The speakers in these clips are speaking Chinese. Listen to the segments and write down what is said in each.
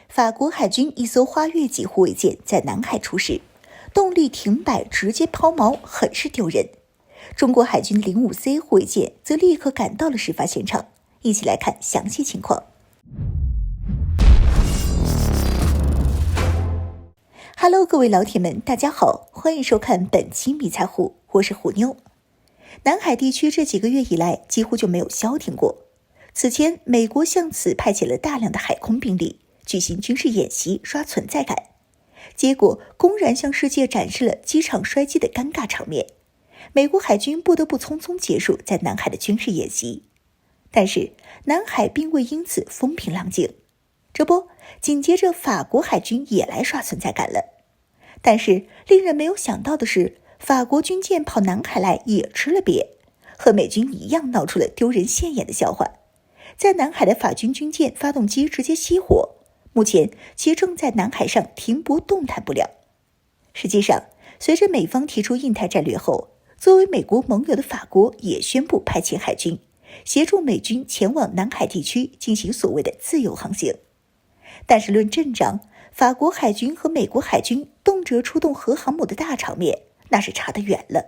法国海军一艘花月级护卫舰在南海出事，动力停摆，直接抛锚，很是丢人。中国海军05C 护卫舰则立刻赶到了事发现场，一起来看详细情况。Hello， 各位老铁们，大家好，欢迎收看本期迷彩虎，我是虎妞。南海地区这几个月以来几乎就没有消停过。此前，美国向此派遣了大量的海空兵力，举行军事演习，刷存在感。结果公然向世界展示了机场摔机的尴尬场面。美国海军不得不匆匆结束在南海的军事演习。但是南海并未因此风平浪静。这不，紧接着法国海军也来刷存在感了。但是令人没有想到的是，法国军舰跑南海来也吃了瘪，和美军一样闹出了丢人现眼的笑话。在南海的法军军舰发动机直接熄火，目前其正在南海上停泊动弹不了。实际上，随着美方提出印太战略后，作为美国盟友的法国也宣布派遣海军，协助美军前往南海地区进行所谓的自由航行。但是论阵仗，法国海军和美国海军动辄出动核航母的大场面，那是差得远了。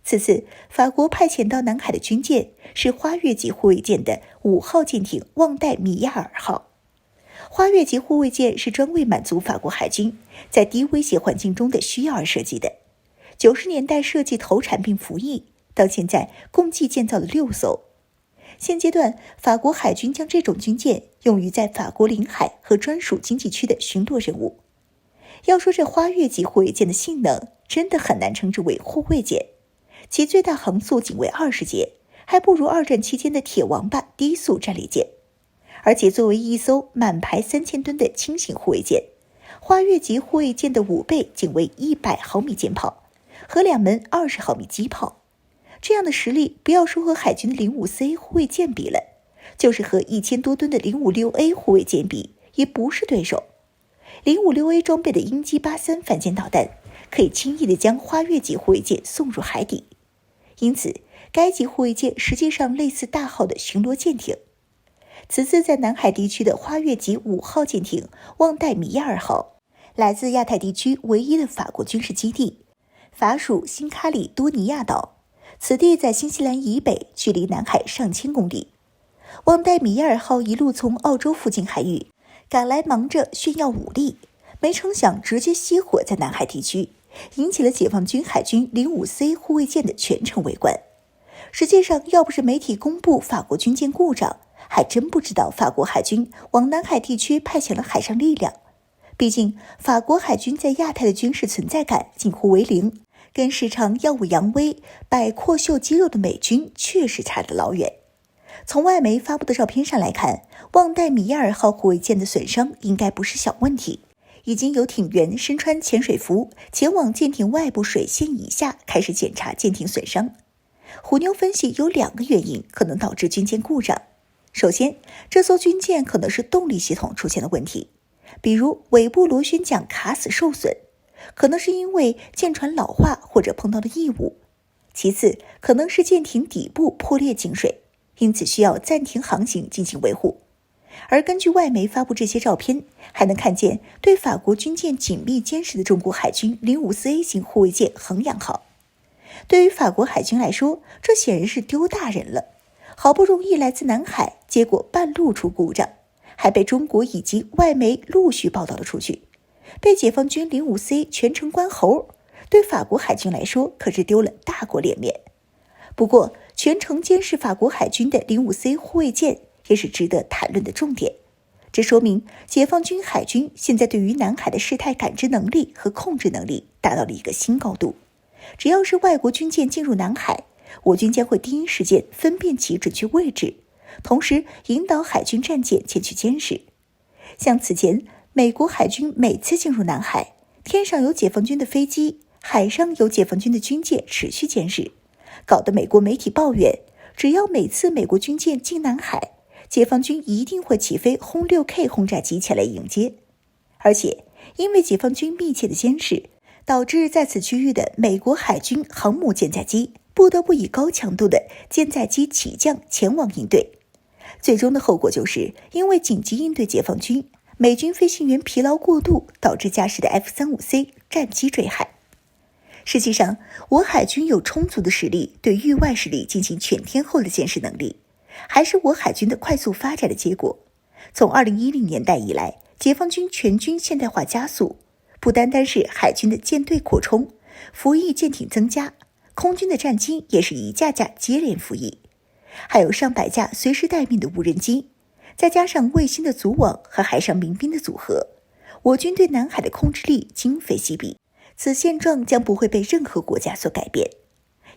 此次法国派遣到南海的军舰是花月级护卫舰的5号舰艇旺代米亚尔号。花月级护卫舰是专为满足法国海军在低威胁环境中的需要而设计的。90年代设计投产并服役，到现在共计建造了6艘。现阶段，法国海军将这种军舰用于在法国领海和专属经济区的巡逻任务。要说这花月级护卫舰的性能，真的很难称之为护卫舰。其最大航速仅为20节，还不如二战期间的铁王八低速战列舰。而且作为一艘满排3000吨的轻型护卫舰，花月级护卫舰的5倍仅为100毫米舰炮和2门20毫米机炮。这样的实力，不要说和海军的05C 护卫舰比了，就是和1000多吨的056A 护卫舰比，也不是对手。056A 装备的鹰击83反舰导弹，可以轻易地将花月级护卫舰送入海底。因此，该级护卫舰实际上类似大号的巡逻舰艇。此次在南海地区的花月级5号舰艇旺代米亚尔号，来自亚太地区唯一的法国军事基地，法属新喀里多尼亚岛。此地在新西兰以北，距离南海上千公里。旺代米亚尔号一路从澳洲附近海域赶来，忙着炫耀武力，没成想直接熄火在南海地区，引起了解放军海军05C 护卫舰的全程围观。实际上，要不是媒体公布法国军舰故障，还真不知道法国海军往南海地区派遣了海上力量。毕竟法国海军在亚太的军事存在感近乎为零，跟时常耀武扬威、摆阔秀肌肉的美军确实差得老远。从外媒发布的照片上来看，旺代米亚尔号护卫舰的损伤应该不是小问题，已经有艇员身穿潜水服前往舰艇外部水线以下开始检查舰艇损伤。虎妞分析有2个原因可能导致军舰故障。首先，这艘军舰可能是动力系统出现了问题，比如尾部螺旋桨卡死受损，可能是因为舰船老化或者碰到了异物。其次，可能是舰艇底部破裂进水，因此需要暂停航行进行维护。而根据外媒发布这些照片，还能看见对法国军舰紧密监视的中国海军05CA 型护卫舰衡阳号。对于法国海军来说，这显然是丢大人了。好不容易来自南海，结果半路出故障，还被中国以及外媒陆续报道了出去，被解放军05C 全程关喉，对法国海军来说可是丢了大国脸面。不过，全程监视法国海军的05C 护卫舰也是值得谈论的重点。这说明解放军海军现在对于南海的事态感知能力和控制能力达到了一个新高度。只要是外国军舰进入南海，我军将会第一时间分辨其准确位置，同时引导海军战舰前去监视。像此前美国海军每次进入南海，天上有解放军的飞机，海上有解放军的军舰持续监视，搞得美国媒体抱怨，只要每次美国军舰进南海，解放军一定会起飞轰 6K 轰炸机前来迎接。而且因为解放军密切的监视，导致在此区域的美国海军航母舰载机不得不以高强度的舰载机起降前往应对。最终的后果就是因为紧急应对解放军，美军飞行员疲劳过度导致驾驶的 F-35C 战机坠海。实际上，我海军有充足的实力对域外势力进行全天候的监视能力，还是我海军的快速发展的结果。从2010年代以来，解放军全军现代化加速，不单单是海军的舰队扩充，服役舰艇增加，空军的战机也是一架架接连服役，还有上百架随时待命的无人机，再加上卫星的组网和海上民兵的组合，我军对南海的控制力今非昔比。此现状将不会被任何国家所改变。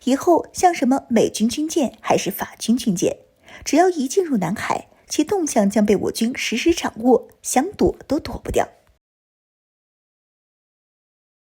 以后像什么美军军舰还是法军军舰，只要一进入南海，其动向将被我军实时掌握，想躲都躲不掉。